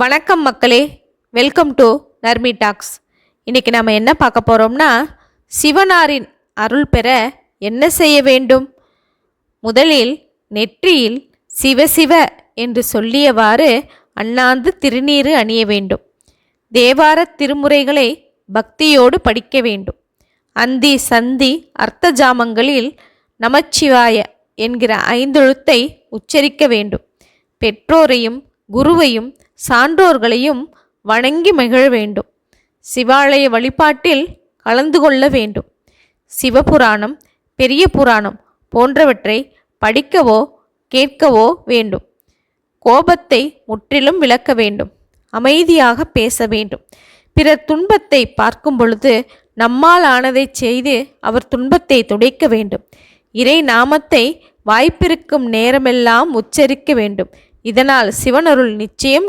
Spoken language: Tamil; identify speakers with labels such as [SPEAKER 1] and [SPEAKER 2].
[SPEAKER 1] வணக்கம் மக்களே, வெல்கம் டு நர்மி டாக்ஸ். இன்றைக்கி நம்ம என்ன பார்க்க போகிறோம்னா, சிவனாரின் அருள் பெற என்ன செய்ய வேண்டும்? முதலில் நெற்றியில் சிவசிவ என்று சொல்லியவாறு அண்ணாந்து திருநீறு அணிய வேண்டும். தேவார திருமுறைகளை பக்தியோடு படிக்க வேண்டும். அந்தி சந்தி அர்த்த ஜாமங்களில் நமச்சிவாய என்கிற 5 எழுத்தை உச்சரிக்க வேண்டும். பெற்றோரையும் குருவையும் சான்றோர்களையும் வணங்கி மகிழ வேண்டும். சிவாலய வழிபாட்டில் கலந்து கொள்ள வேண்டும். சிவபுராணம், பெரிய புராணம் போன்றவற்றை படிக்கவோ கேட்கவோ வேண்டும். கோபத்தை முற்றிலும் விலக்க வேண்டும். அமைதியாக பேச வேண்டும். பிறர் துன்பத்தை பார்க்கும் பொழுது நம்மால் ஆனதை செய்து அவர் துன்பத்தை துடைக்க வேண்டும். இறை நாமத்தை வாய்ப்பிருக்கும் நேரமெல்லாம் உச்சரிக்க வேண்டும். இதனால் சிவனருள் நிச்சயம்